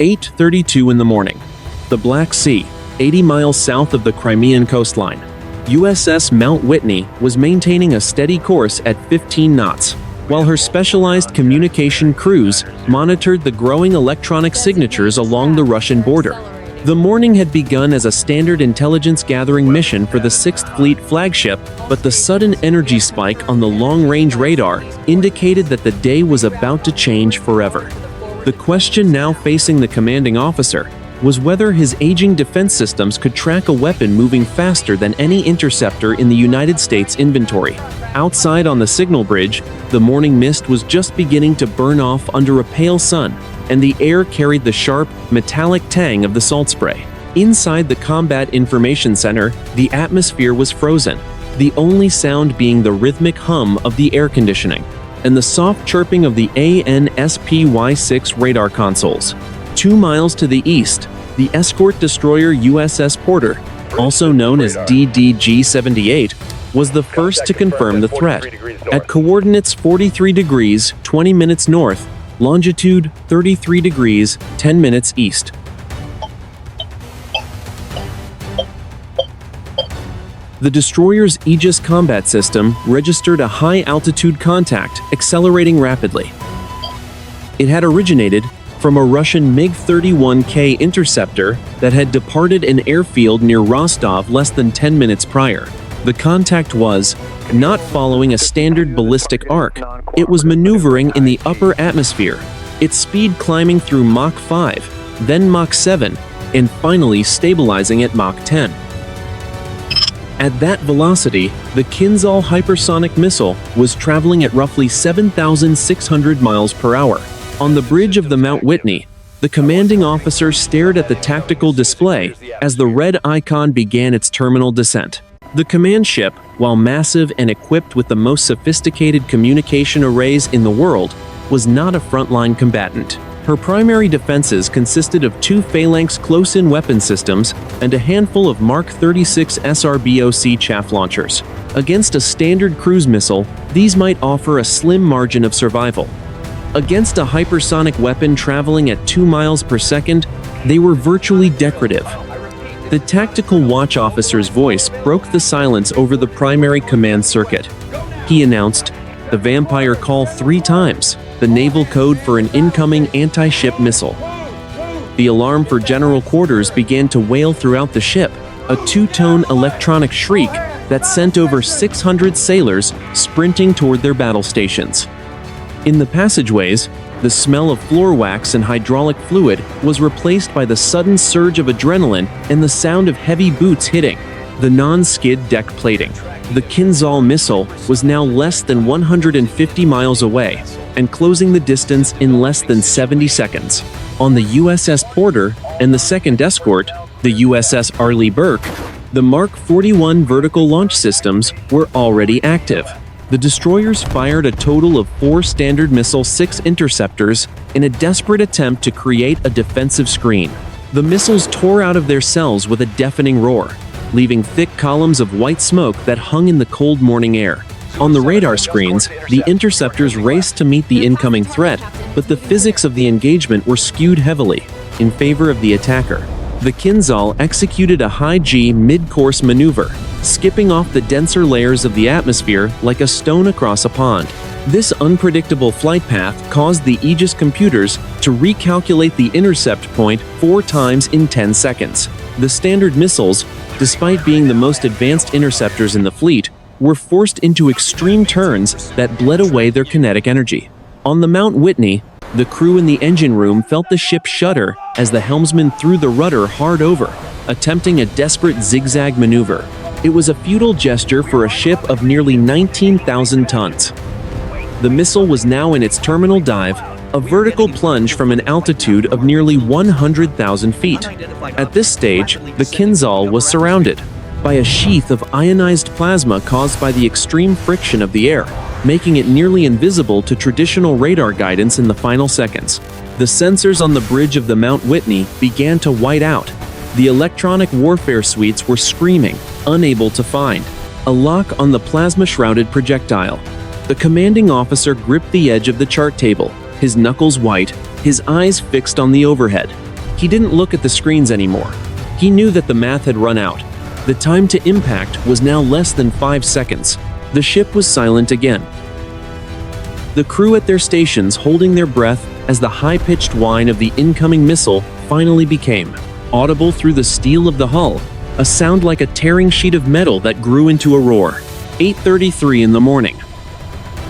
8:32 in the morning. The Black Sea, 80 miles south of the Crimean coastline. USS Mount Whitney was maintaining a steady course at 15 knots, while her specialized communication crews monitored the growing electronic signatures along the Russian border. The morning had begun as a standard intelligence-gathering mission for the 6th Fleet flagship, but the sudden energy spike on the long-range radar indicated that the day was about to change forever. The question now facing the commanding officer was whether his aging defense systems could track a weapon moving faster than any interceptor in the United States inventory. Outside on the signal bridge, the morning mist was just beginning to burn off under a pale sun, and the air carried the sharp, metallic tang of the salt spray. Inside the Combat Information Center, the atmosphere was frozen, the only sound being the rhythmic hum of the air conditioning and the soft chirping of the ANSPY-6 radar consoles. 2 miles to the east, the escort destroyer USS Porter, also known as DDG-78, was the first to confirm the threat. At coordinates 43 degrees, 20 minutes north, longitude 33 degrees, 10 minutes east. The destroyer's Aegis combat system registered a high-altitude contact, accelerating rapidly. It had originated from a Russian MiG-31K interceptor that had departed an airfield near Rostov less than 10 minutes prior. The contact was not following a standard ballistic arc. It was maneuvering in the upper atmosphere, its speed climbing through Mach 5, then Mach 7, and finally stabilizing at Mach 10. At that velocity, the Kinzhal hypersonic missile was traveling at roughly 7,600 miles per hour. On the bridge of the Mount Whitney, the commanding officer stared at the tactical display as the red icon began its terminal descent. The command ship, while massive and equipped with the most sophisticated communication arrays in the world, was not a frontline combatant. Her primary defenses consisted of 2 phalanx close-in weapon systems and a handful of Mark 36 SRBOC chaff launchers. Against a standard cruise missile, these might offer a slim margin of survival. Against a hypersonic weapon traveling at 2 miles per second, they were virtually decorative. The tactical watch officer's voice broke the silence over the primary command circuit. He announced, "The Vampire call 3 times," the naval code for an incoming anti-ship missile. The alarm for general quarters began to wail throughout the ship, a 2-tone electronic shriek that sent over 600 sailors sprinting toward their battle stations. In the passageways, the smell of floor wax and hydraulic fluid was replaced by the sudden surge of adrenaline and the sound of heavy boots hitting the non-skid deck plating. The Kinzhal missile was now less than 150 miles away and closing the distance in less than 70 seconds. On the USS Porter and the second escort, the USS Arleigh Burke, the Mark 41 vertical launch systems were already active. The destroyers fired a total of 4 Standard Missile 6 interceptors in a desperate attempt to create a defensive screen. The missiles tore out of their cells with a deafening roar, leaving thick columns of white smoke that hung in the cold morning air. On the radar screens, the interceptors raced to meet the incoming threat, but the physics of the engagement were skewed heavily in favor of the attacker. The Kinzhal executed a high-G mid-course maneuver, skipping off the denser layers of the atmosphere like a stone across a pond. This unpredictable flight path caused the Aegis computers to recalculate the intercept point 4 times in 10 seconds. The Standard missiles, despite being the most advanced interceptors in the fleet, were forced into extreme turns that bled away their kinetic energy. On the Mount Whitney, the crew in the engine room felt the ship shudder as the helmsman threw the rudder hard over, attempting a desperate zigzag maneuver. It was a futile gesture for a ship of nearly 19,000 tons. The missile was now in its terminal dive, a vertical plunge from an altitude of nearly 100,000 feet. At this stage, the Kinzhal was surrounded by a sheath of ionized plasma caused by the extreme friction of the air, making it nearly invisible to traditional radar guidance in the final seconds. The sensors on the bridge of the Mount Whitney began to white out. The electronic warfare suites were screaming, unable to find a lock on the plasma-shrouded projectile. The commanding officer gripped the edge of the chart table, his knuckles white, his eyes fixed on the overhead. He didn't look at the screens anymore. He knew that the math had run out. The time to impact was now less than 5 seconds. The ship was silent again. The crew at their stations holding their breath as the high-pitched whine of the incoming missile finally became audible through the steel of the hull, a sound like a tearing sheet of metal that grew into a roar. 8:33 in the morning.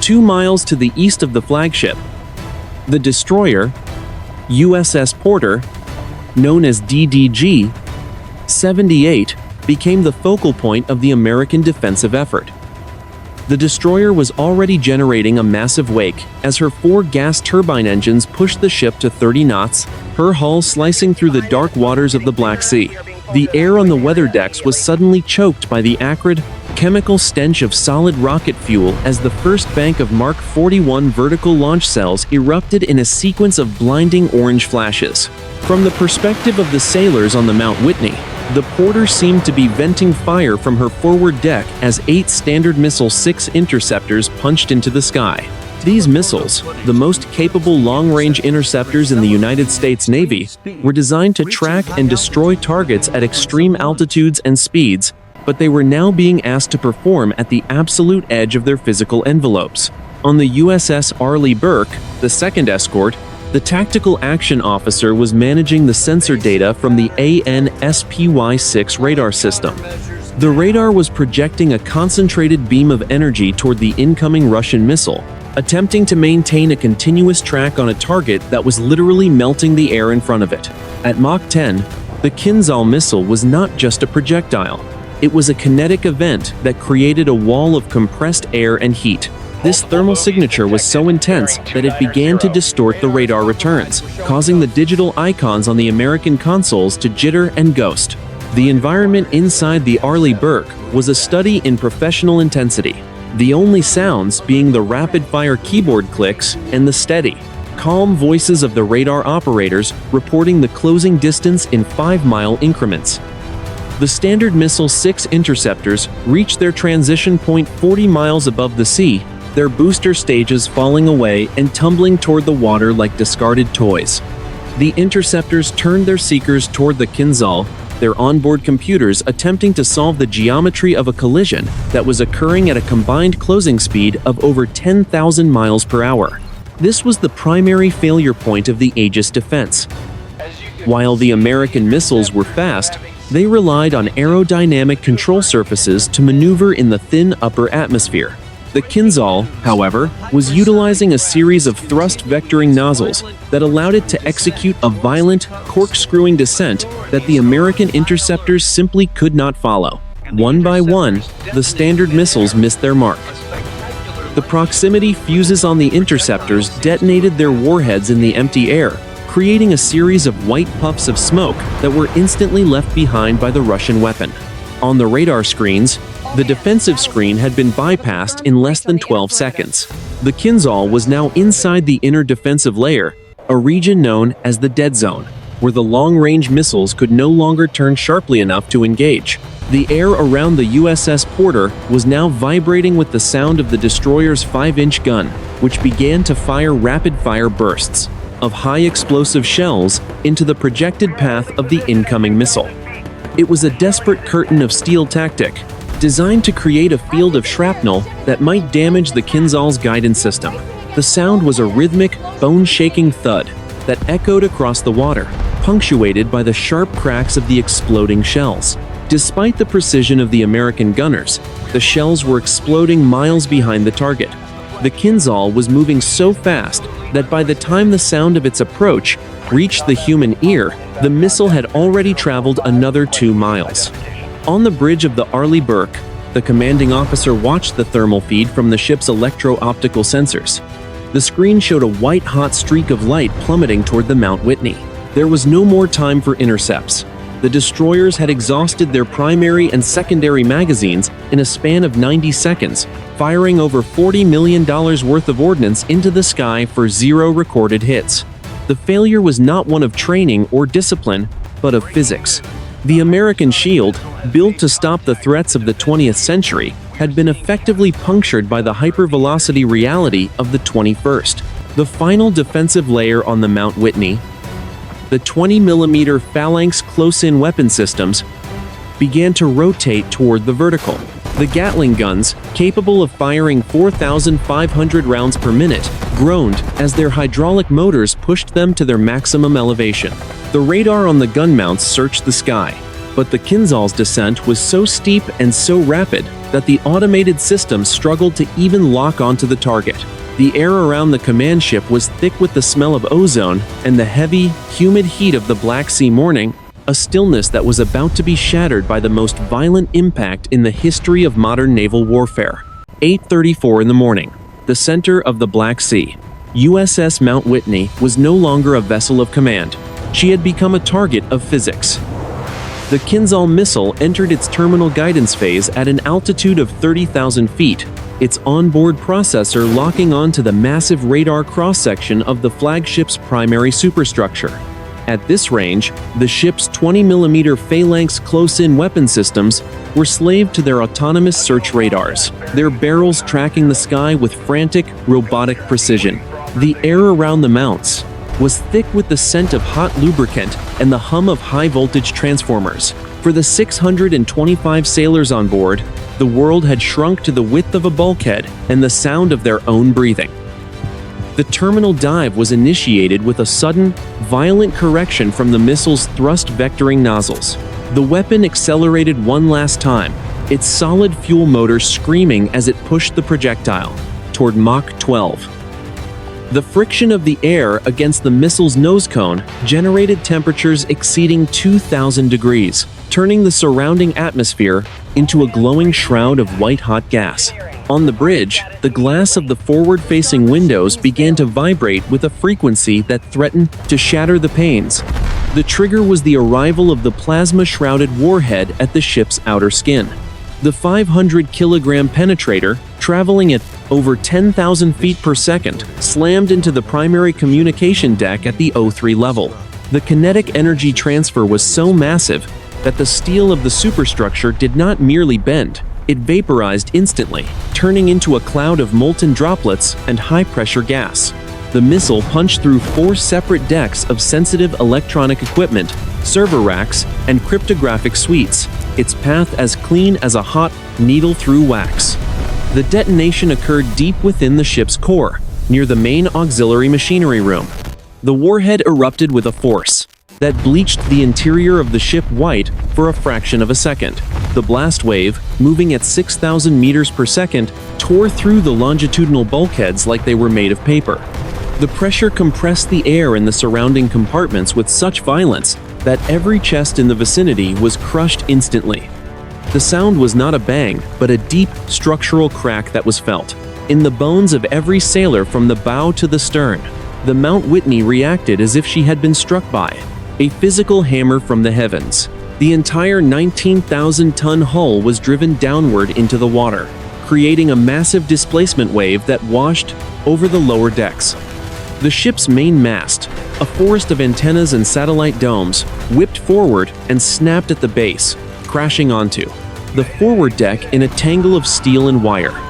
2 miles to the east of the flagship, the destroyer, USS Porter, known as DDG-78, became the focal point of the American defensive effort. The destroyer was already generating a massive wake as her 4 gas turbine engines pushed the ship to 30 knots, her hull slicing through the dark waters of the Black Sea. The air on the weather decks was suddenly choked by the acrid, chemical stench of solid rocket fuel as the first bank of Mark 41 vertical launch cells erupted in a sequence of blinding orange flashes. From the perspective of the sailors on the Mount Whitney, the Porter seemed to be venting fire from her forward deck as 8 Standard Missile 6 interceptors punched into the sky. These missiles, the most capable long-range interceptors in the United States Navy, were designed to track and destroy targets at extreme altitudes and speeds, but they were now being asked to perform at the absolute edge of their physical envelopes. On the USS Arleigh Burke, the second escort, the tactical action officer was managing the sensor data from the ANSPY-6 radar system. The radar was projecting a concentrated beam of energy toward the incoming Russian missile, attempting to maintain a continuous track on a target that was literally melting the air in front of it. At Mach 10, the Kinzhal missile was not just a projectile. It was a kinetic event that created a wall of compressed air and heat. This thermal signature was so intense that it began to distort the radar returns, causing the digital icons on the American consoles to jitter and ghost. The environment inside the Arleigh Burke was a study in professional intensity, the only sounds being the rapid-fire keyboard clicks and the steady, calm voices of the radar operators reporting the closing distance in 5-mile increments. The Standard Missile 6 interceptors reached their transition point 40 miles above the sea, their booster stages falling away and tumbling toward the water like discarded toys. The interceptors turned their seekers toward the Kinzhal, their onboard computers attempting to solve the geometry of a collision that was occurring at a combined closing speed of over 10,000 miles per hour. This was the primary failure point of the Aegis defense. While the American missiles were fast, they relied on aerodynamic control surfaces to maneuver in the thin upper atmosphere. The Kinzhal, however, was utilizing a series of thrust vectoring nozzles that allowed it to execute a violent, corkscrewing descent that the American interceptors simply could not follow. One by one, the Standard missiles missed their mark. The proximity fuses on the interceptors detonated their warheads in the empty air, creating a series of white puffs of smoke that were instantly left behind by the Russian weapon. On the radar screens, the defensive screen had been bypassed in less than 12 seconds. The Kinzhal was now inside the inner defensive layer, a region known as the dead zone, where the long-range missiles could no longer turn sharply enough to engage. The air around the USS Porter was now vibrating with the sound of the destroyer's 5-inch gun, which began to fire rapid-fire bursts of high-explosive shells into the projected path of the incoming missile. It was a desperate curtain of steel tactic, designed to create a field of shrapnel that might damage the Kinzhal's guidance system. The sound was a rhythmic, bone-shaking thud that echoed across the water, punctuated by the sharp cracks of the exploding shells. Despite the precision of the American gunners, the shells were exploding miles behind the target. The Kinzhal was moving so fast that by the time the sound of its approach reached the human ear, the missile had already traveled another 2 miles. On the bridge of the Arleigh Burke, the commanding officer watched the thermal feed from the ship's electro-optical sensors. The screen showed a white-hot streak of light plummeting toward the Mount Whitney. There was no more time for intercepts. The destroyers had exhausted their primary and secondary magazines in a span of 90 seconds, firing over $40 million worth of ordnance into the sky for 0 recorded hits. The failure was not one of training or discipline, but of physics. The American shield, built to stop the threats of the 20th century, had been effectively punctured by the hypervelocity reality of the 21st. The final defensive layer on the Mount Whitney, the 20mm phalanx close-in weapon systems began to rotate toward the vertical. The Gatling guns, capable of firing 4,500 rounds per minute, groaned as their hydraulic motors pushed them to their maximum elevation. The radar on the gun mounts searched the sky, but the Kinzhal's descent was so steep and so rapid that the automated system struggled to even lock onto the target. The air around the command ship was thick with the smell of ozone and the heavy, humid heat of the Black Sea morning, a stillness that was about to be shattered by the most violent impact in the history of modern naval warfare. 8:34 in the morning. The center of the Black Sea. USS Mount Whitney was no longer a vessel of command. She had become a target of physics. The Kinzhal missile entered its terminal guidance phase at an altitude of 30,000 feet, its onboard processor locking onto the massive radar cross-section of the flagship's primary superstructure. At this range, the ship's 20mm phalanx close-in weapon systems were slave to their autonomous search radars, their barrels tracking the sky with frantic, robotic precision. The air around the mounts was thick with the scent of hot lubricant and the hum of high-voltage transformers. For the 625 sailors on board, the world had shrunk to the width of a bulkhead and the sound of their own breathing. The terminal dive was initiated with a sudden, violent correction from the missile's thrust vectoring nozzles. The weapon accelerated one last time, its solid fuel motor screaming as it pushed the projectile toward Mach 12. The friction of the air against the missile's nose cone generated temperatures exceeding 2,000 degrees, turning the surrounding atmosphere into a glowing shroud of white-hot gas. On the bridge, the glass of the forward-facing windows began to vibrate with a frequency that threatened to shatter the panes. The trigger was the arrival of the plasma-shrouded warhead at the ship's outer skin. The 500-kilogram penetrator, traveling at over 10,000 feet per second, slammed into the primary communication deck at the O3 level. The kinetic energy transfer was so massive that the steel of the superstructure did not merely bend, it vaporized instantly, turning into a cloud of molten droplets and high-pressure gas. The missile punched through 4 separate decks of sensitive electronic equipment, server racks, and cryptographic suites, its path as clean as a hot needle through wax. The detonation occurred deep within the ship's core, near the main auxiliary machinery room. The warhead erupted with a force that bleached the interior of the ship white for a fraction of a second. The blast wave, moving at 6,000 meters per second, tore through the longitudinal bulkheads like they were made of paper. The pressure compressed the air in the surrounding compartments with such violence that every chest in the vicinity was crushed instantly. The sound was not a bang, but a deep, structural crack that was felt in the bones of every sailor from the bow to the stern. The Mount Whitney reacted as if she had been struck by a physical hammer from the heavens. The entire 19,000-ton hull was driven downward into the water, creating a massive displacement wave that washed over the lower decks. The ship's main mast, a forest of antennas and satellite domes, whipped forward and snapped at the base, crashing onto the forward deck in a tangle of steel and wire.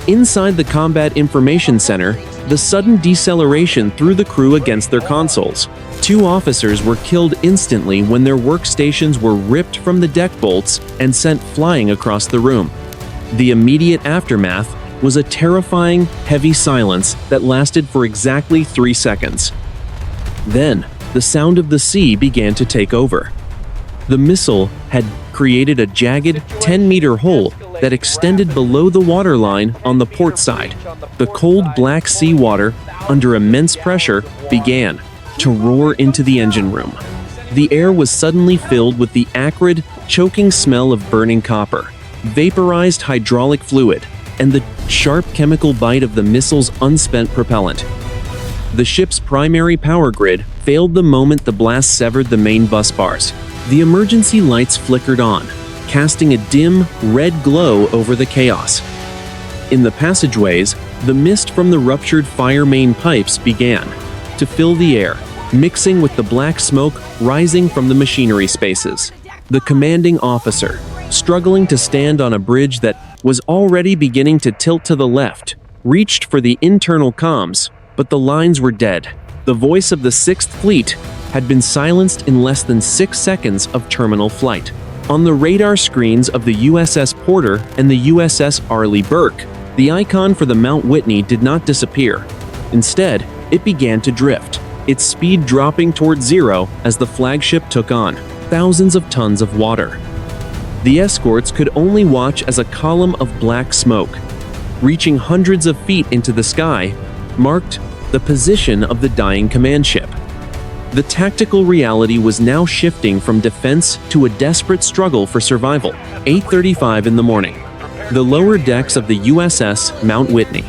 Inside the Combat Information Center, the sudden deceleration threw the crew against their consoles. 2 officers were killed instantly when their workstations were ripped from the deck bolts and sent flying across the room. The immediate aftermath was a terrifying, heavy silence that lasted for exactly 3 seconds. Then, the sound of the sea began to take over. The missile had created a jagged, 10-meter hole that extended below the waterline on the port side. The cold Black Sea water, under immense pressure, began to roar into the engine room. The air was suddenly filled with the acrid, choking smell of burning copper, vaporized hydraulic fluid, and the sharp chemical bite of the missile's unspent propellant. The ship's primary power grid failed the moment the blast severed the main bus bars. The emergency lights flickered on, casting a dim, red glow over the chaos. In the passageways, the mist from the ruptured fire main pipes began to fill the air, mixing with the black smoke rising from the machinery spaces. The commanding officer, struggling to stand on a bridge that was already beginning to tilt to the left, reached for the internal comms, but the lines were dead. The voice of the 6th Fleet had been silenced in less than 6 seconds of terminal flight. On the radar screens of the USS Porter and the USS Arleigh Burke, the icon for the Mount Whitney did not disappear. Instead, it began to drift, its speed dropping toward zero as the flagship took on thousands of tons of water. The escorts could only watch as a column of black smoke, reaching hundreds of feet into the sky, marked the position of the dying command ship. The tactical reality was now shifting from defense to a desperate struggle for survival. 8:35 in the morning. The lower decks of the USS Mount Whitney.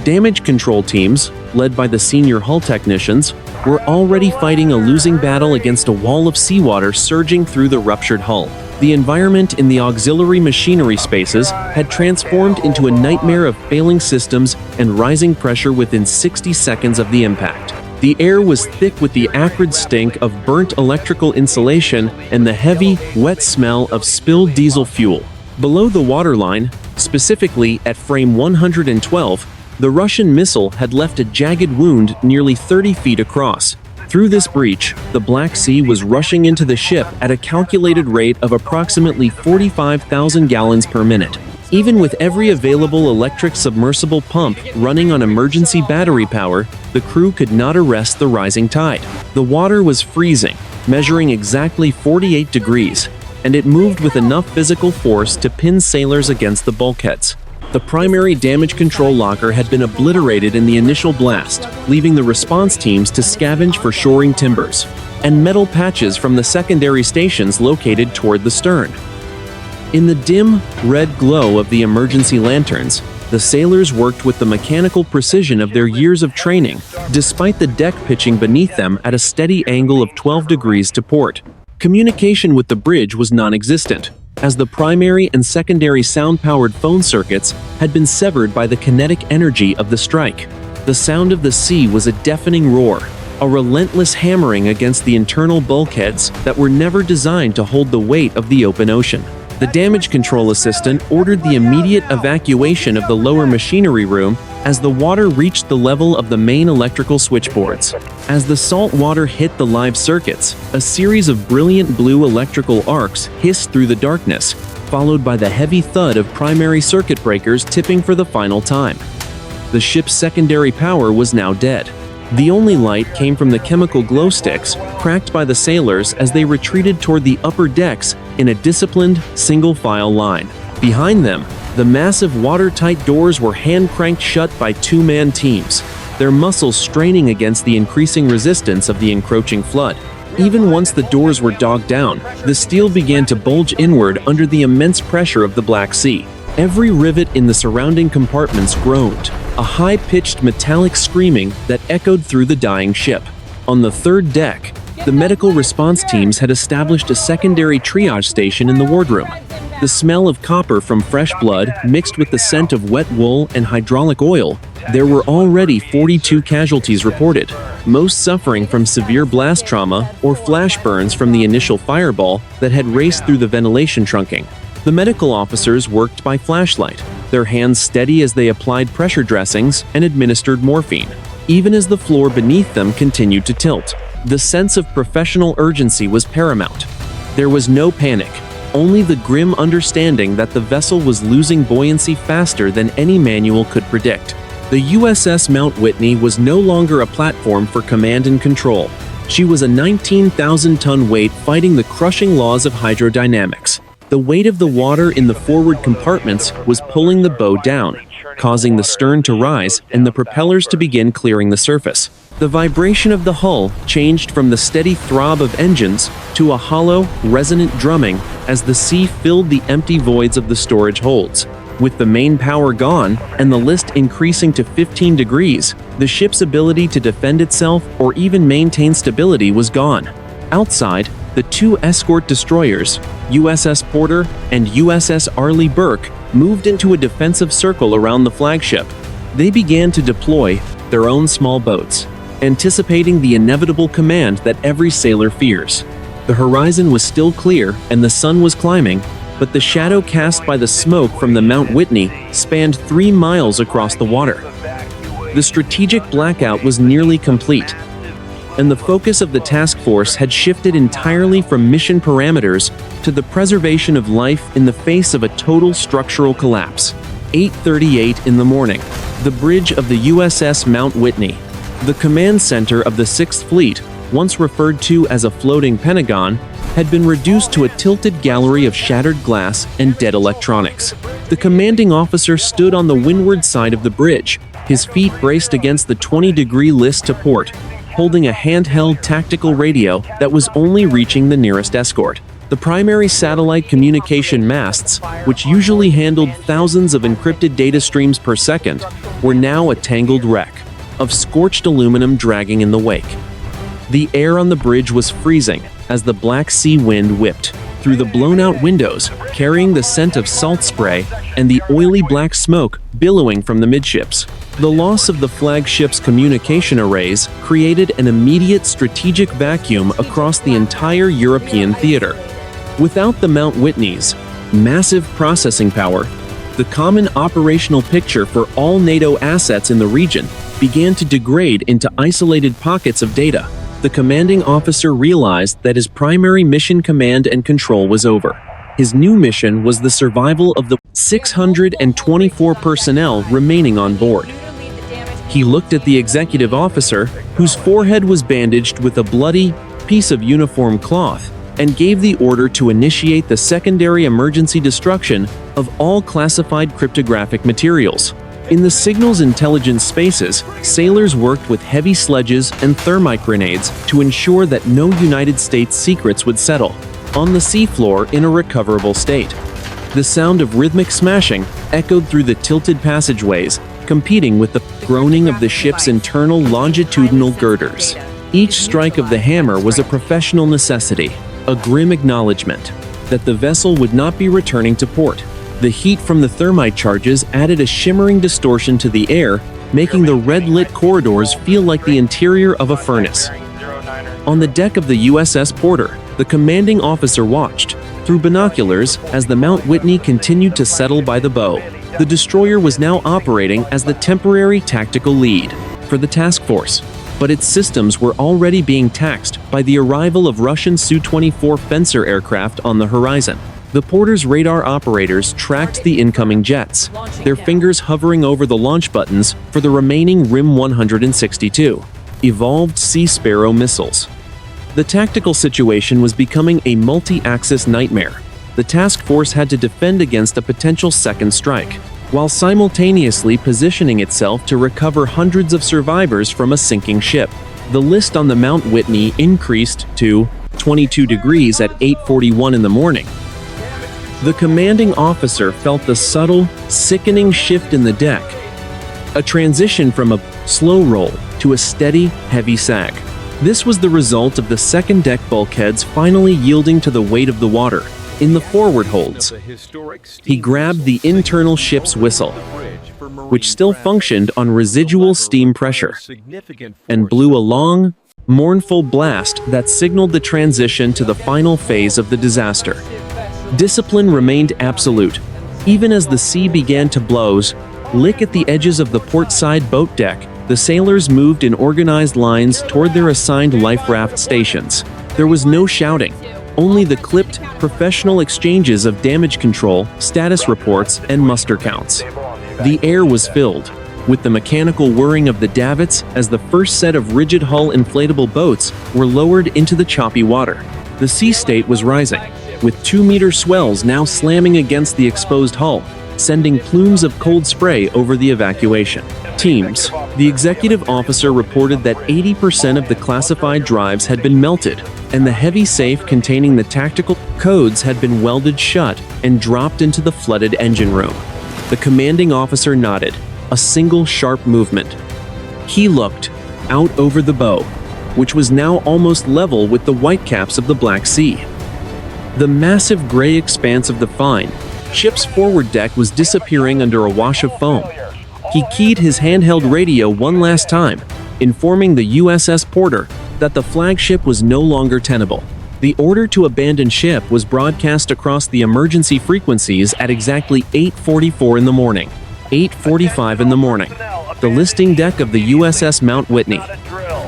Damage control teams, led by the senior hull technicians, were already fighting a losing battle against a wall of seawater surging through the ruptured hull. The environment in the auxiliary machinery spaces had transformed into a nightmare of failing systems and rising pressure within 60 seconds of the impact. The air was thick with the acrid stink of burnt electrical insulation and the heavy, wet smell of spilled diesel fuel. Below the waterline, specifically at frame 112, the Russian missile had left a jagged wound nearly 30 feet across. Through this breach, the Black Sea was rushing into the ship at a calculated rate of approximately 45,000 gallons per minute. Even with every available electric submersible pump running on emergency battery power, the crew could not arrest the rising tide. The water was freezing, measuring exactly 48 degrees, and it moved with enough physical force to pin sailors against the bulkheads. The primary damage control locker had been obliterated in the initial blast, leaving the response teams to scavenge for shoring timbers and metal patches from the secondary stations located toward the stern. In the dim, red glow of the emergency lanterns, the sailors worked with the mechanical precision of their years of training, despite the deck pitching beneath them at a steady angle of 12 degrees to port. Communication with the bridge was non-existent, as the primary and secondary sound-powered phone circuits had been severed by the kinetic energy of the strike. The sound of the sea was a deafening roar, a relentless hammering against the internal bulkheads that were never designed to hold the weight of the open ocean. The damage control assistant ordered the immediate evacuation of the lower machinery room as the water reached the level of the main electrical switchboards. As the salt water hit the live circuits, a series of brilliant blue electrical arcs hissed through the darkness, followed by the heavy thud of primary circuit breakers tipping for the final time. The ship's secondary power was now dead. The only light came from the chemical glow sticks cracked by the sailors as they retreated toward the upper decks in a disciplined, single-file line. Behind them, the massive watertight doors were hand-cranked shut by two-man teams, their muscles straining against the increasing resistance of the encroaching flood. Even once the doors were dogged down, the steel began to bulge inward under the immense pressure of the Black Sea. Every rivet in the surrounding compartments groaned, a high-pitched metallic screaming that echoed through the dying ship. On the third deck, the medical response teams had established a secondary triage station in the wardroom. The smell of copper from fresh blood mixed with the scent of wet wool and hydraulic oil, there were already 42 casualties reported, most suffering from severe blast trauma or flash burns from the initial fireball that had raced through the ventilation trunking. The medical officers worked by flashlight, their hands steady as they applied pressure dressings and administered morphine, even as the floor beneath them continued to tilt. The sense of professional urgency was paramount. There was no panic, only the grim understanding that the vessel was losing buoyancy faster than any manual could predict. The USS Mount Whitney was no longer a platform for command and control. She was a 19,000-ton weight fighting the crushing laws of hydrodynamics. The weight of the water in the forward compartments was pulling the bow down, causing the stern to rise and the propellers to begin clearing the surface. The vibration of the hull changed from the steady throb of engines to a hollow, resonant drumming as the sea filled the empty voids of the storage holds. With the main power gone and the list increasing to 15 degrees, the ship's ability to defend itself or even maintain stability was gone. Outside, the two escort destroyers, USS Porter and USS Arleigh Burke, moved into a defensive circle around the flagship. They began to deploy their own small boats, anticipating the inevitable command that every sailor fears. The horizon was still clear and the sun was climbing, but the shadow cast by the smoke from the Mount Whitney spanned 3 miles across the water. The strategic blackout was nearly complete. and the focus of the task force had shifted entirely from mission parameters to the preservation of life in the face of a total structural collapse. 8:38 in the morning. The bridge of the USS Mount Whitney, the command center of the 6th Fleet, once referred to as a floating Pentagon, had been reduced to a tilted gallery of shattered glass and dead electronics. The commanding officer stood on the windward side of the bridge, his feet braced against the 20-degree list to port, holding a handheld tactical radio that was only reaching the nearest escort. The primary satellite communication masts, which usually handled thousands of encrypted data streams per second, were now a tangled wreck of scorched aluminum dragging in the wake. The air on the bridge was freezing as the Black Sea wind whipped through the blown-out windows, carrying the scent of salt spray and the oily black smoke billowing from the midships. The loss of the flagship's communication arrays created an immediate strategic vacuum across the entire European theater. Without the Mount Whitney's massive processing power, the common operational picture for all NATO assets in the region began to degrade into isolated pockets of data. The commanding officer realized that his primary mission command and control was over. His new mission was the survival of the 624 personnel remaining on board. He looked at the executive officer, whose forehead was bandaged with a bloody piece of uniform cloth, and gave the order to initiate the secondary emergency destruction of all classified cryptographic materials. In the signals intelligence spaces, sailors worked with heavy sledges and thermite grenades to ensure that no United States secrets would settle on the seafloor in a recoverable state. The sound of rhythmic smashing echoed through the tilted passageways, competing with the groaning of the ship's internal longitudinal girders. Each strike of the hammer was a professional necessity, a grim acknowledgement that the vessel would not be returning to port. The heat from the thermite charges added a shimmering distortion to the air, making the red-lit corridors feel like the interior of a furnace. On the deck of the USS Porter, the commanding officer watched through binoculars as the Mount Whitney continued to settle by the bow. The destroyer was now operating as the temporary tactical lead for the task force, but its systems were already being taxed by the arrival of Russian Su-24 Fencer aircraft on the horizon. The Porter's radar operators tracked the incoming jets, their fingers hovering over the launch buttons for the remaining RIM 162 evolved Sea Sparrow missiles. The tactical situation was becoming a multi-axis nightmare. The task force had to defend against a potential second strike, while simultaneously positioning itself to recover hundreds of survivors from a sinking ship. The list on the Mount Whitney increased to 22 degrees at 8:41 in the morning. The commanding officer felt the subtle, sickening shift in the deck, a transition from a slow roll to a steady, heavy sag. This was the result of the second deck bulkheads finally yielding to the weight of the water. In the forward holds, he grabbed the internal ship's whistle, which still functioned on residual steam pressure, and blew a long, mournful blast that signaled the transition to the final phase of the disaster. Discipline remained absolute. Even as the sea began to blows, lick at the edges of the port-side boat deck, the sailors moved in organized lines toward their assigned life raft stations. There was no shouting, only the clipped, professional exchanges of damage control, status reports, and muster counts. The air was filled with the mechanical whirring of the davits as the first set of rigid-hull inflatable boats were lowered into the choppy water. The sea state was rising, with 2-meter swells now slamming against the exposed hull, sending plumes of cold spray over the evacuation teams. The executive officer reported that 80% of the classified drives had been melted, and the heavy safe containing the tactical codes had been welded shut and dropped into the flooded engine room. The commanding officer nodded, a single sharp movement. He looked out over the bow, which was now almost level with the whitecaps of the Black Sea. The massive gray expanse of the fine ship's forward deck was disappearing under a wash of foam. He keyed his handheld radio one last time, informing the USS Porter that the flagship was no longer tenable. The order to abandon ship was broadcast across the emergency frequencies at exactly 8:44 in the morning. 8:45 in the morning. The listing deck of the USS Mount Whitney.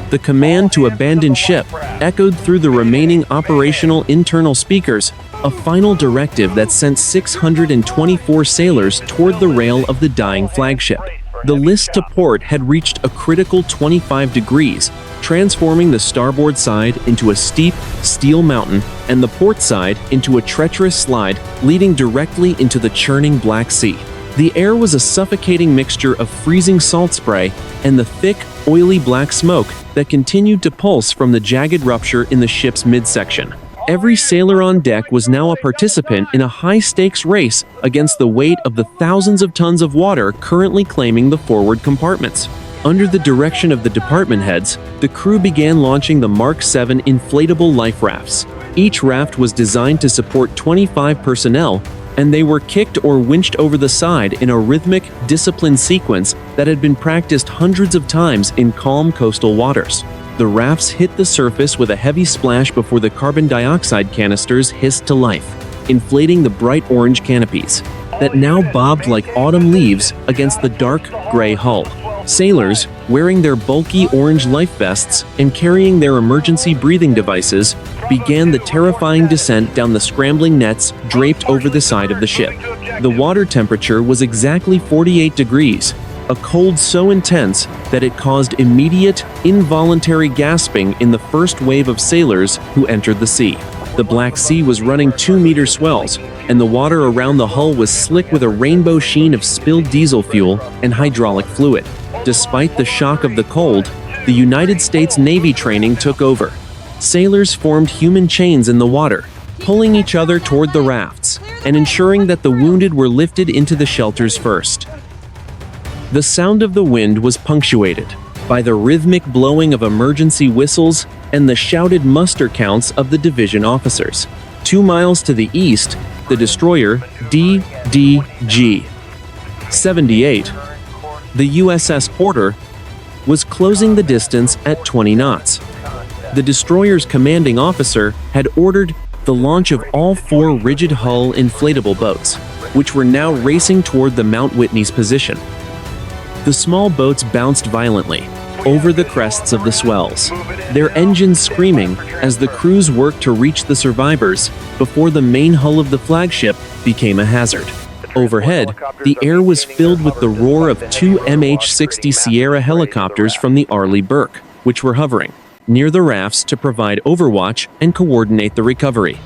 The command to abandon ship echoed through the remaining operational internal speakers, a final directive that sent 624 sailors toward the rail of the dying flagship. The list to port had reached a critical 25 degrees, transforming the starboard side into a steep, steel mountain and the port side into a treacherous slide leading directly into the churning Black Sea. The air was a suffocating mixture of freezing salt spray and the thick, oily black smoke that continued to pulse from the jagged rupture in the ship's midsection. Every sailor on deck was now a participant in a high-stakes race against the weight of the thousands of tons of water currently claiming the forward compartments. Under the direction of the department heads, the crew began launching the Mark 7 inflatable life rafts. Each raft was designed to support 25 personnel, and they were kicked or winched over the side in a rhythmic, disciplined sequence that had been practiced hundreds of times in calm coastal waters. The rafts hit the surface with a heavy splash before the carbon dioxide canisters hissed to life, inflating the bright orange canopies that now bobbed like autumn leaves against the dark gray hull. Sailors, wearing their bulky orange life vests and carrying their emergency breathing devices, began the terrifying descent down the scrambling nets draped over the side of the ship. The water temperature was exactly 48 degrees, a cold so intense that it caused immediate, involuntary gasping in the first wave of sailors who entered the sea. The Black Sea was running 2-meter swells, and the water around the hull was slick with a rainbow sheen of spilled diesel fuel and hydraulic fluid. Despite the shock of the cold, the United States Navy training took over. Sailors formed human chains in the water, pulling each other toward the rafts, and ensuring that the wounded were lifted into the shelters first. The sound of the wind was punctuated by the rhythmic blowing of emergency whistles and the shouted muster counts of the division officers. 2 miles to the east, the destroyer DDG 78, the USS Porter, was closing the distance at 20 knots. The destroyer's commanding officer had ordered the launch of all 4 rigid-hull inflatable boats, which were now racing toward the Mount Whitney's position. The small boats bounced violently over the crests of the swells, their engines screaming as the crews worked to reach the survivors before the main hull of the flagship became a hazard. Overhead, the air was filled with the roar of 2 MH-60 Sierra helicopters from the Arleigh Burke, which were hovering near the rafts to provide overwatch and coordinate the recovery.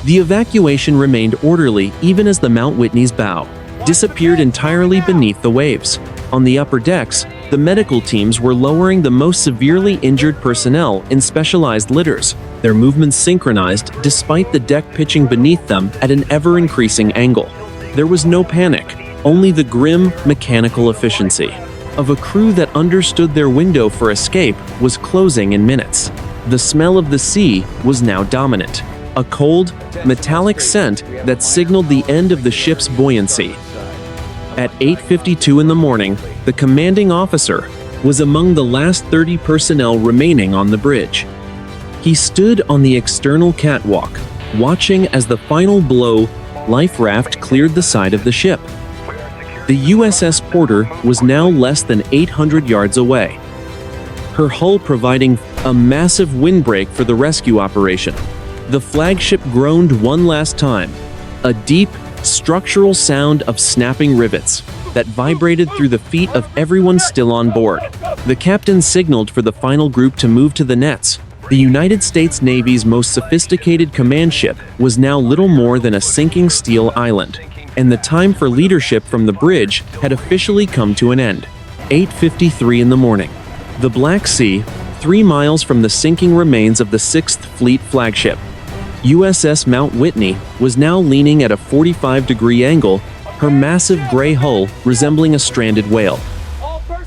The evacuation remained orderly even as the Mount Whitney's bow disappeared entirely beneath the waves. On the upper decks, the medical teams were lowering the most severely injured personnel in specialized litters, their movements synchronized despite the deck pitching beneath them at an ever-increasing angle. There was no panic, only the grim mechanical efficiency of a crew that understood their window for escape was closing in minutes. The smell of the sea was now dominant, a cold, metallic scent that signaled the end of the ship's buoyancy. At 8:52 in the morning, the commanding officer was among the last 30 personnel remaining on the bridge. He stood on the external catwalk, watching as the final blow life raft cleared the side of the ship. The USS Porter was now less than 800 yards away, her hull providing a massive windbreak for the rescue operation. The flagship groaned one last time, a deep, structural sound of snapping rivets that vibrated through the feet of everyone still on board. The captain signaled for the final group to move to the nets. The United States Navy's most sophisticated command ship was now little more than a sinking steel island, and the time for leadership from the bridge had officially come to an end. 8:53 in the morning. The Black Sea, 3 miles from the sinking remains of the 6th Fleet flagship, USS Mount Whitney, was now leaning at a 45-degree angle, her massive gray hull resembling a stranded whale.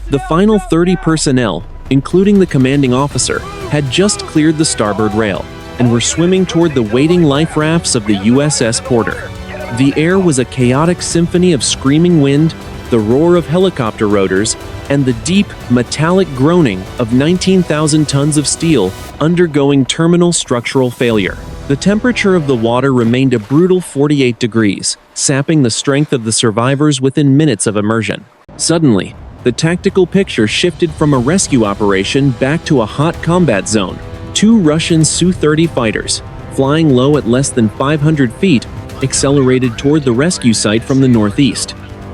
The final 30 personnel, including the commanding officer, had just cleared the starboard rail and were swimming toward the waiting life rafts of the USS Porter. The air was a chaotic symphony of screaming wind, the roar of helicopter rotors, and the deep, metallic groaning of 19,000 tons of steel undergoing terminal structural failure. The temperature of the water remained a brutal 48 degrees, sapping the strength of the survivors within minutes of immersion. Suddenly, the tactical picture shifted from a rescue operation back to a hot combat zone. Two Russian Su-30 fighters, flying low at less than 500 feet, accelerated toward the rescue site from the northeast.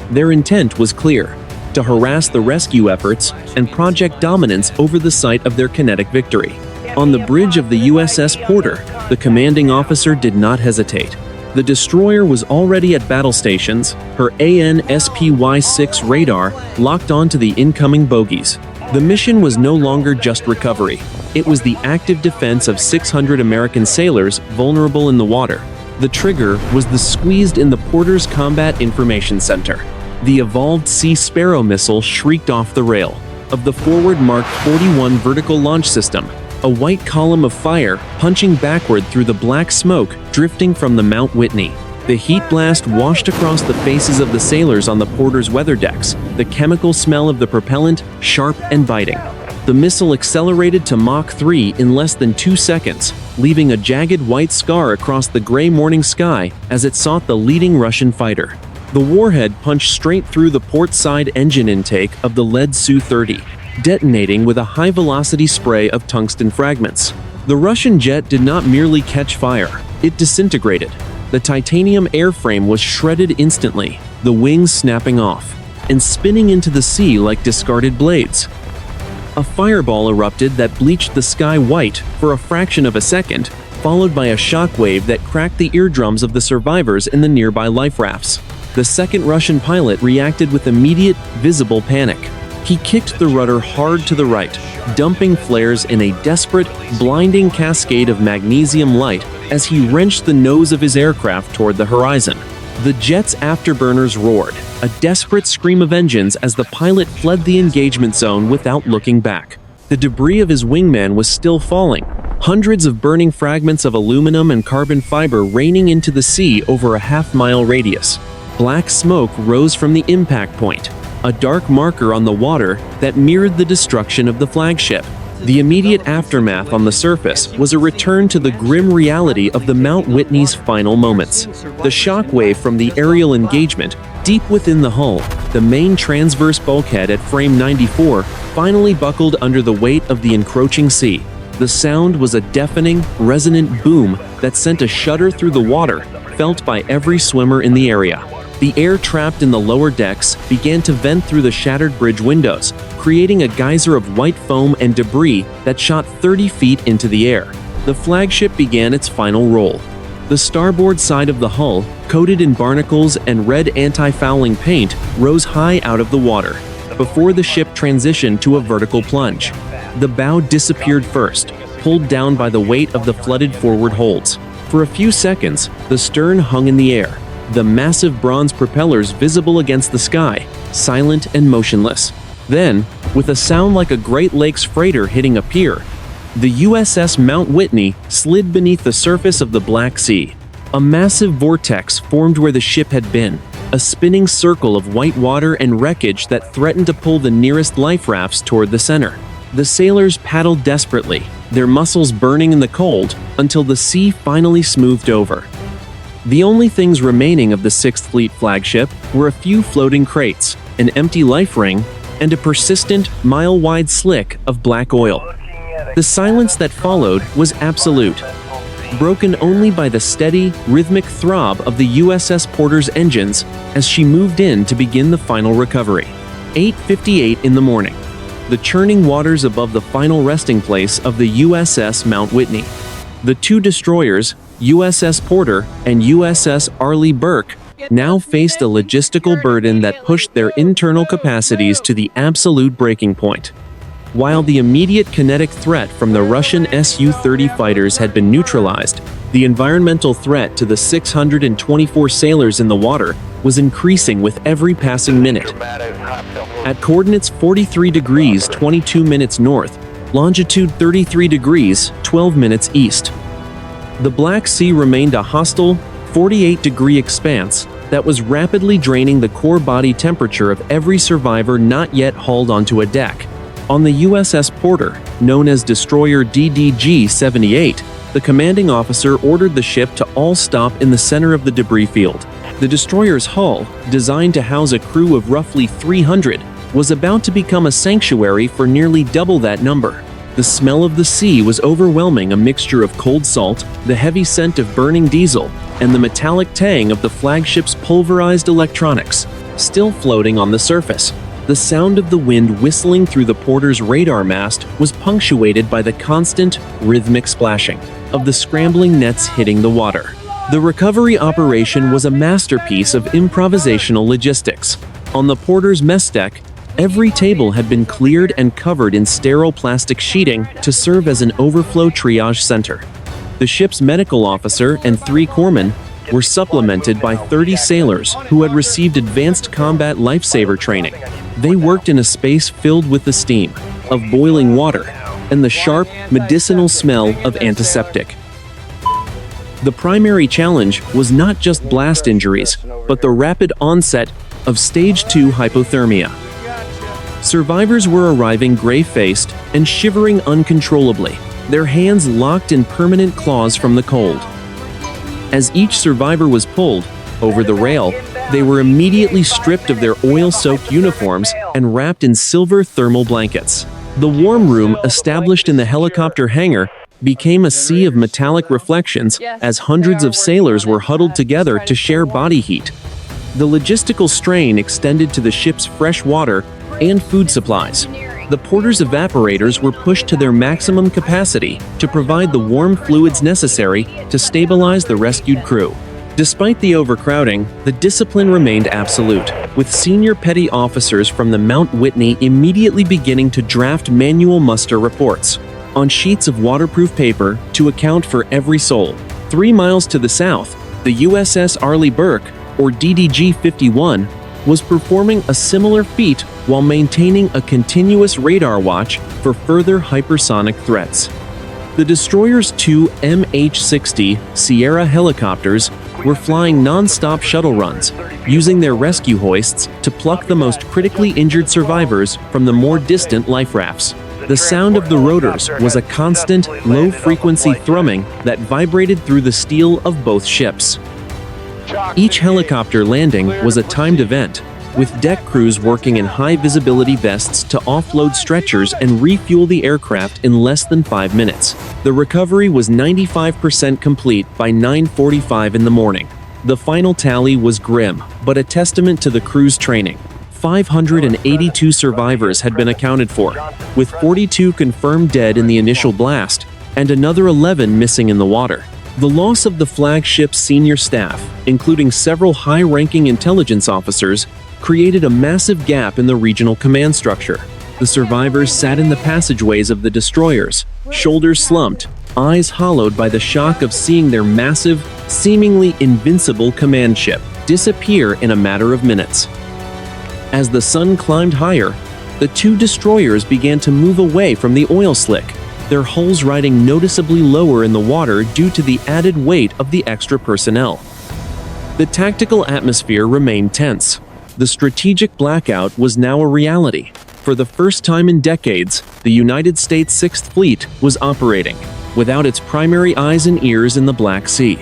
Their intent was clear: to harass the rescue efforts and project dominance over the site of their kinetic victory. On the bridge of the USS Porter, the commanding officer did not hesitate. The destroyer was already at battle stations, her AN/SPY-6 radar locked onto the incoming bogies. The mission was no longer just recovery. It was the active defense of 600 American sailors vulnerable in the water. The trigger was the squeezed in the Porter's Combat Information Center. The evolved Sea Sparrow missile shrieked off the rail of the forward Mark 41 vertical launch system, a white column of fire punching backward through the black smoke drifting from the Mount Whitney. The heat blast washed across the faces of the sailors on the Porter's weather decks, the chemical smell of the propellant sharp and biting. The missile accelerated to Mach 3 in less than 2 seconds, leaving a jagged white scar across the gray morning sky as it sought the leading Russian fighter. The warhead punched straight through the port side engine intake of the lead Su-30, detonating with a high-velocity spray of tungsten fragments. The Russian jet did not merely catch fire, it disintegrated. The titanium airframe was shredded instantly, the wings snapping off, and spinning into the sea like discarded blades. A fireball erupted that bleached the sky white for a fraction of a second, followed by a shockwave that cracked the eardrums of the survivors in the nearby life rafts. The second Russian pilot reacted with immediate, visible panic. He kicked the rudder hard to the right, dumping flares in a desperate, blinding cascade of magnesium light as he wrenched the nose of his aircraft toward the horizon. The jet's afterburners roared, a desperate scream of engines as the pilot fled the engagement zone without looking back. The debris of his wingman was still falling, hundreds of burning fragments of aluminum and carbon fiber raining into the sea over a half-mile radius. Black smoke rose from the impact point, a dark marker on the water that mirrored the destruction of the flagship. The immediate aftermath on the surface was a return to the grim reality of the Mount Whitney's final moments. The shockwave from the aerial engagement, deep within the hull, the main transverse bulkhead at frame 94, finally buckled under the weight of the encroaching sea. The sound was a deafening, resonant boom that sent a shudder through the water, felt by every swimmer in the area. The air trapped in the lower decks began to vent through the shattered bridge windows, creating a geyser of white foam and debris that shot 30 feet into the air. The flagship began its final roll. The starboard side of the hull, coated in barnacles and red anti-fouling paint, rose high out of the water, before the ship transitioned to a vertical plunge. The bow disappeared first, pulled down by the weight of the flooded forward holds. For a few seconds, the stern hung in the air, the massive bronze propellers visible against the sky, silent and motionless. Then, with a sound like a Great Lakes freighter hitting a pier, the USS Mount Whitney slid beneath the surface of the Black Sea. A massive vortex formed where the ship had been, a spinning circle of white water and wreckage that threatened to pull the nearest life rafts toward the center. The sailors paddled desperately, their muscles burning in the cold, until the sea finally smoothed over. The only things remaining of the 6th Fleet flagship were a few floating crates, an empty life ring, and a persistent, mile-wide slick of black oil. The silence that followed was absolute, broken only by the steady, rhythmic throb of the USS Porter's engines as she moved in to begin the final recovery. 8:58 in the morning. The churning waters above the final resting place of the USS Mount Whitney. The two destroyers, USS Porter and USS Arleigh Burke, now faced a logistical burden that pushed their internal capacities to the absolute breaking point. While the immediate kinetic threat from the Russian Su-30 fighters had been neutralized, the environmental threat to the 624 sailors in the water was increasing with every passing minute. At coordinates 43 degrees 22 minutes north, longitude 33 degrees 12 minutes east, the Black Sea remained a hostile, 48-degree expanse that was rapidly draining the core body temperature of every survivor not yet hauled onto a deck. On the USS Porter, known as Destroyer DDG-78, the commanding officer ordered the ship to all stop in the center of the debris field. The destroyer's hull, designed to house a crew of roughly 300, was about to become a sanctuary for nearly double that number. The smell of the sea was overwhelming, a mixture of cold salt, the heavy scent of burning diesel, and the metallic tang of the flagship's pulverized electronics, still floating on the surface. The sound of the wind whistling through the Porter's radar mast was punctuated by the constant, rhythmic splashing of the scrambling nets hitting the water. The recovery operation was a masterpiece of improvisational logistics. On the Porter's mess deck, every table had been cleared and covered in sterile plastic sheeting to serve as an overflow triage center. The ship's medical officer and 3 corpsmen were supplemented by 30 sailors who had received advanced combat lifesaver training. They worked in a space filled with the steam of boiling water and the sharp, medicinal smell of antiseptic. The primary challenge was not just blast injuries, but the rapid onset of Stage 2 hypothermia. Survivors were arriving gray-faced and shivering uncontrollably, their hands locked in permanent claws from the cold. As each survivor was pulled over the rail, they were immediately stripped of their oil-soaked uniforms and wrapped in silver thermal blankets. The warm room established in the helicopter hangar became a sea of metallic reflections as hundreds of sailors were huddled together to share body heat. The logistical strain extended to the ship's fresh water and food supplies. The Porter's evaporators were pushed to their maximum capacity to provide the warm fluids necessary to stabilize the rescued crew. Despite the overcrowding, the discipline remained absolute, with senior petty officers from the Mount Whitney immediately beginning to draft manual muster reports on sheets of waterproof paper to account for every soul. 3 miles to the south, the USS Arleigh Burke, or DDG-51, was performing a similar feat while maintaining a continuous radar watch for further hypersonic threats. The destroyer's 2 MH-60 Sierra helicopters were flying non-stop shuttle runs, using their rescue hoists to pluck the most critically injured survivors from the more distant life rafts. The sound of the rotors was a constant, low-frequency thrumming that vibrated through the steel of both ships. Each helicopter landing was a timed event, with deck crews working in high-visibility vests to offload stretchers and refuel the aircraft in less than 5 minutes. The recovery was 95% complete by 9:45 in the morning. The final tally was grim, but a testament to the crew's training. 582 survivors had been accounted for, with 42 confirmed dead in the initial blast, and another 11 missing in the water. The loss of the flagship's senior staff, including several high-ranking intelligence officers, created a massive gap in the regional command structure. The survivors sat in the passageways of the destroyers, shoulders slumped, eyes hollowed by the shock of seeing their massive, seemingly invincible command ship disappear in a matter of minutes. As the sun climbed higher, the 2 destroyers began to move away from the oil slick, their hulls riding noticeably lower in the water due to the added weight of the extra personnel. The tactical atmosphere remained tense. The strategic blackout was now a reality. For the first time in decades, the United States Sixth Fleet was operating, without its primary eyes and ears in the Black Sea.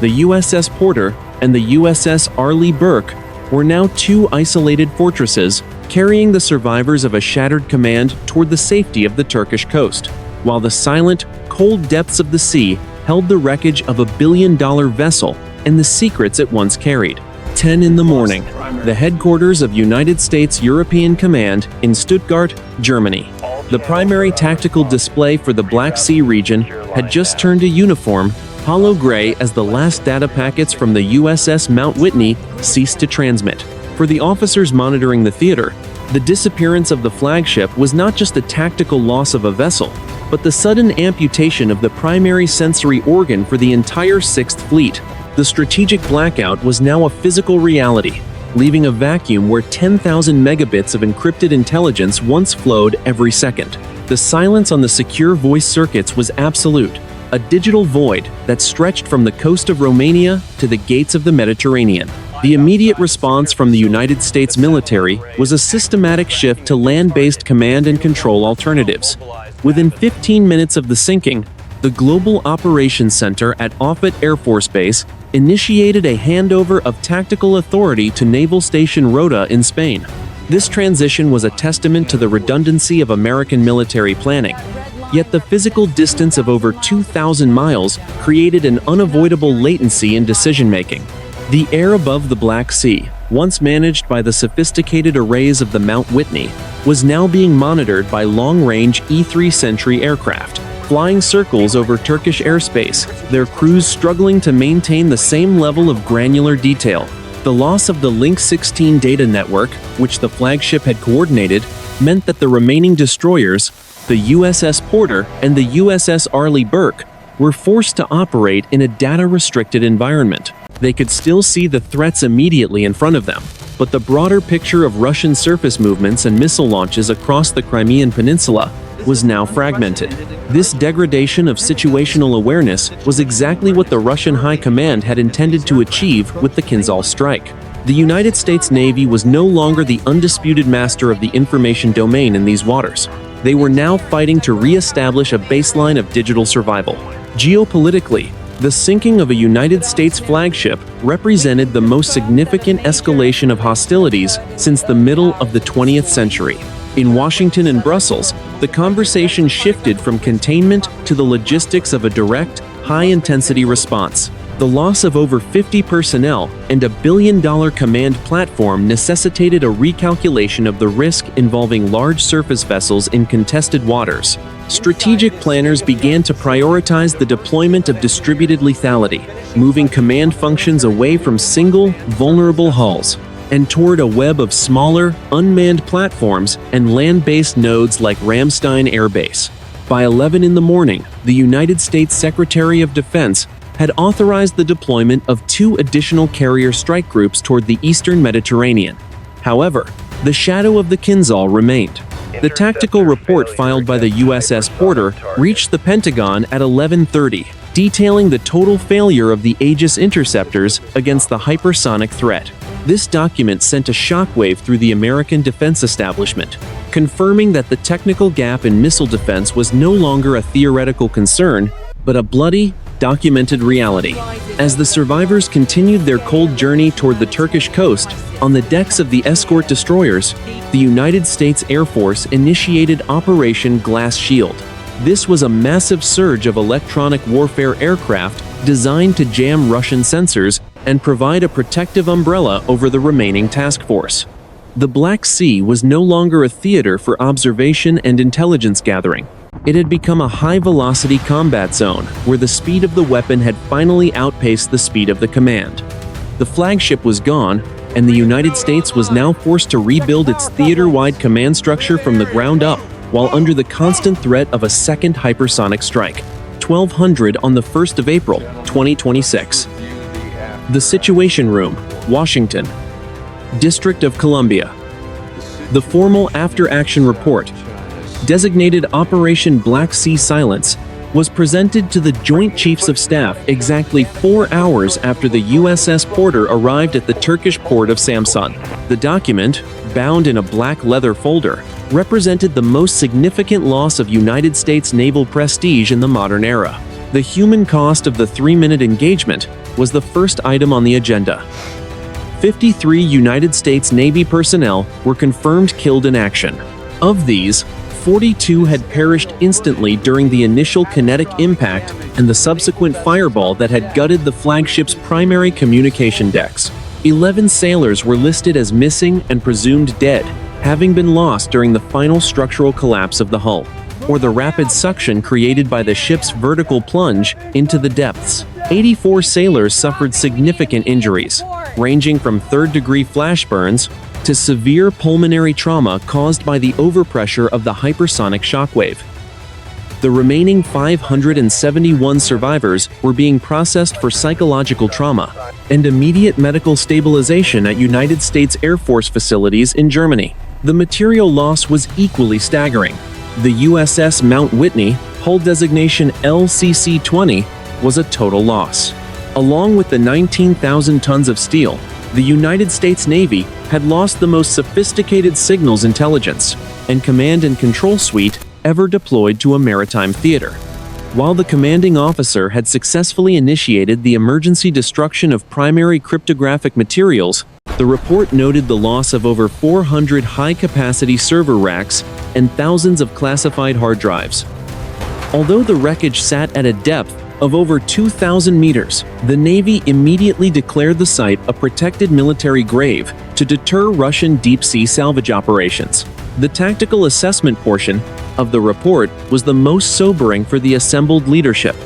The USS Porter and the USS Arleigh Burke were now 2 isolated fortresses, carrying the survivors of a shattered command toward the safety of the Turkish coast, while the silent, cold depths of the sea held the wreckage of a billion-dollar vessel and the secrets it once carried. 10 in the morning, the headquarters of United States European Command in Stuttgart, Germany. The primary tactical display for the Black Sea region had just turned a uniform, hollow gray as the last data packets from the USS Mount Whitney ceased to transmit. For the officers monitoring the theater, the disappearance of the flagship was not just a tactical loss of a vessel, but the sudden amputation of the primary sensory organ for the entire Sixth Fleet. The strategic blackout was now a physical reality, leaving a vacuum where 10,000 megabits of encrypted intelligence once flowed every second. The silence on the secure voice circuits was absolute, a digital void that stretched from the coast of Romania to the gates of the Mediterranean. The immediate response from the United States military was a systematic shift to land-based command and control alternatives. Within 15 minutes of the sinking, the Global Operations Center at Offutt Air Force Base initiated a handover of tactical authority to Naval Station Rota in Spain. This transition was a testament to the redundancy of American military planning. Yet the physical distance of over 2,000 miles created an unavoidable latency in decision-making. The air above the Black Sea, once managed by the sophisticated arrays of the Mount Whitney, was now being monitored by long-range E-3 Sentry aircraft, flying circles over Turkish airspace, their crews struggling to maintain the same level of granular detail. The loss of the Link 16 data network, which the flagship had coordinated, meant that the remaining destroyers, the USS Porter and the USS Arleigh Burke, were forced to operate in a data-restricted environment. They could still see the threats immediately in front of them, but the broader picture of Russian surface movements and missile launches across the Crimean Peninsula was now fragmented. This degradation of situational awareness was exactly what the Russian High Command had intended to achieve with the Kinzhal strike. The United States Navy was no longer the undisputed master of the information domain in these waters. They were now fighting to re-establish a baseline of digital survival. Geopolitically, the sinking of a United States flagship represented the most significant escalation of hostilities since the middle of the 20th century. In Washington and Brussels, the conversation shifted from containment to the logistics of a direct, high-intensity response. The loss of over 50 personnel and a billion-dollar command platform necessitated a recalculation of the risk involving large surface vessels in contested waters. Strategic planners began to prioritize the deployment of distributed lethality, moving command functions away from single, vulnerable hulls and toward a web of smaller, unmanned platforms and land-based nodes like Ramstein Air Base. By 11 in the morning, the United States Secretary of Defense had authorized the deployment of 2 additional carrier strike groups toward the eastern Mediterranean. However, the shadow of the Kinzhal remained. The tactical report filed by the USS Porter reached the Pentagon at 11:30, detailing the total failure of the Aegis interceptors against the hypersonic threat. This document sent a shockwave through the American defense establishment, confirming that the technical gap in missile defense was no longer a theoretical concern, but a bloody, documented reality. As the survivors continued their cold journey toward the Turkish coast, on the decks of the escort destroyers, the United States Air Force initiated Operation Glass Shield. This was a massive surge of electronic warfare aircraft designed to jam Russian sensors and provide a protective umbrella over the remaining task force. The Black Sea was no longer a theater for observation and intelligence gathering. It had become a high-velocity combat zone where the speed of the weapon had finally outpaced the speed of the command. The flagship was gone, and the United States was now forced to rebuild its theater-wide command structure from the ground up, while under the constant threat of a second hypersonic strike. 1200 on the 1st of April, 2026. The Situation Room, Washington, District of Columbia. The formal after-action report, designated Operation Black Sea Silence, was presented to the Joint Chiefs of Staff exactly 4 hours after the USS Porter arrived at the Turkish port of Samsun. The document, bound in a black leather folder, represented the most significant loss of United States naval prestige in the modern era. The human cost of the 3-minute engagement was the first item on the agenda. 53 United States Navy personnel were confirmed killed in action. Of these, 42 had perished instantly during the initial kinetic impact and the subsequent fireball that had gutted the flagship's primary communication decks. 11 sailors were listed as missing and presumed dead, having been lost during the final structural collapse of the hull, or the rapid suction created by the ship's vertical plunge into the depths. 84 sailors suffered significant injuries, ranging from third-degree flash burns to severe pulmonary trauma caused by the overpressure of the hypersonic shockwave. The remaining 571 survivors were being processed for psychological trauma and immediate medical stabilization at United States Air Force facilities in Germany. The material loss was equally staggering. The USS Mount Whitney, hull designation LCC-20, was a total loss. Along with the 19,000 tons of steel, the United States Navy had lost the most sophisticated signals intelligence and command and control suite ever deployed to a maritime theater. While the commanding officer had successfully initiated the emergency destruction of primary cryptographic materials, the report noted the loss of over 400 high-capacity server racks and thousands of classified hard drives. Although the wreckage sat at a depth of over 2,000 meters, the Navy immediately declared the site a protected military grave to deter Russian deep-sea salvage operations. The tactical assessment portion of the report was the most sobering for the assembled leadership.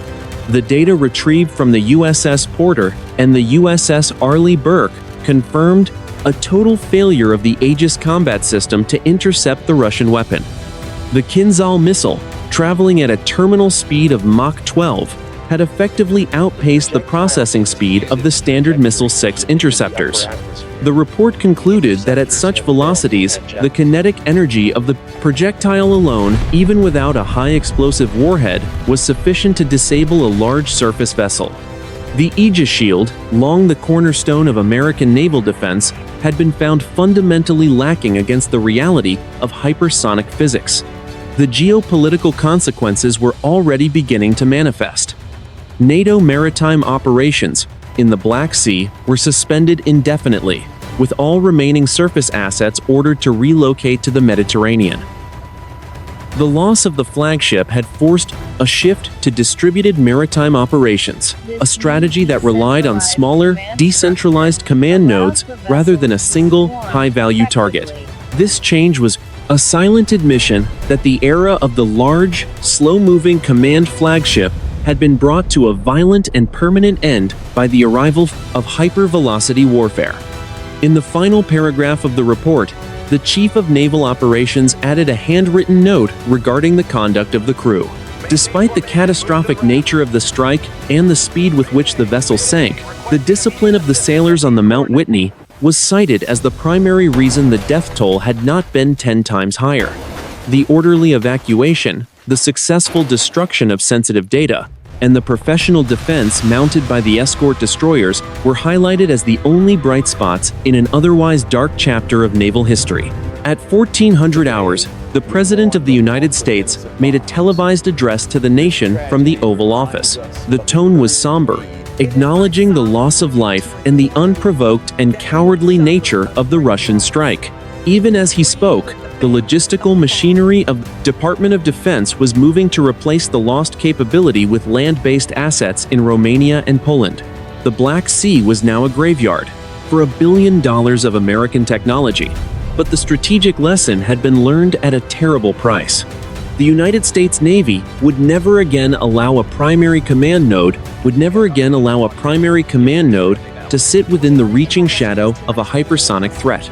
The data retrieved from the USS Porter and the USS Arleigh Burke confirmed a total failure of the Aegis combat system to intercept the Russian weapon. The Kinzhal missile, traveling at a terminal speed of Mach 12, had effectively outpaced the processing speed of the Standard Missile-6 interceptors. The report concluded that at such velocities, the kinetic energy of the projectile alone, even without a high-explosive warhead, was sufficient to disable a large surface vessel. The Aegis shield, long the cornerstone of American naval defense, had been found fundamentally lacking against the reality of hypersonic physics. The geopolitical consequences were already beginning to manifest. NATO maritime operations in the Black Sea were suspended indefinitely, with all remaining surface assets ordered to relocate to the Mediterranean. The loss of the flagship had forced a shift to distributed maritime operations, a strategy that relied on smaller, decentralized command nodes rather than a single, high-value target. This change was a silent admission that the era of the large, slow-moving command flagship had been brought to a violent and permanent end by the arrival of hypervelocity warfare. In the final paragraph of the report, the Chief of Naval Operations added a handwritten note regarding the conduct of the crew. Despite the catastrophic nature of the strike and the speed with which the vessel sank, the discipline of the sailors on the Mount Whitney was cited as the primary reason the death toll had not been 10 times higher. The orderly evacuation, the successful destruction of sensitive data, and the professional defense mounted by the escort destroyers were highlighted as the only bright spots in an otherwise dark chapter of naval history. At 1400 hours, the President of the United States made a televised address to the nation from the Oval Office. The tone was somber, acknowledging the loss of life and the unprovoked and cowardly nature of the Russian strike. Even as he spoke, the logistical machinery of the Department of Defense was moving to replace the lost capability with land-based assets in Romania and Poland. The Black Sea was now a graveyard for $1 billion of American technology, but the strategic lesson had been learned at a terrible price. The United States Navy would never again allow a primary command node to sit within the reaching shadow of a hypersonic threat.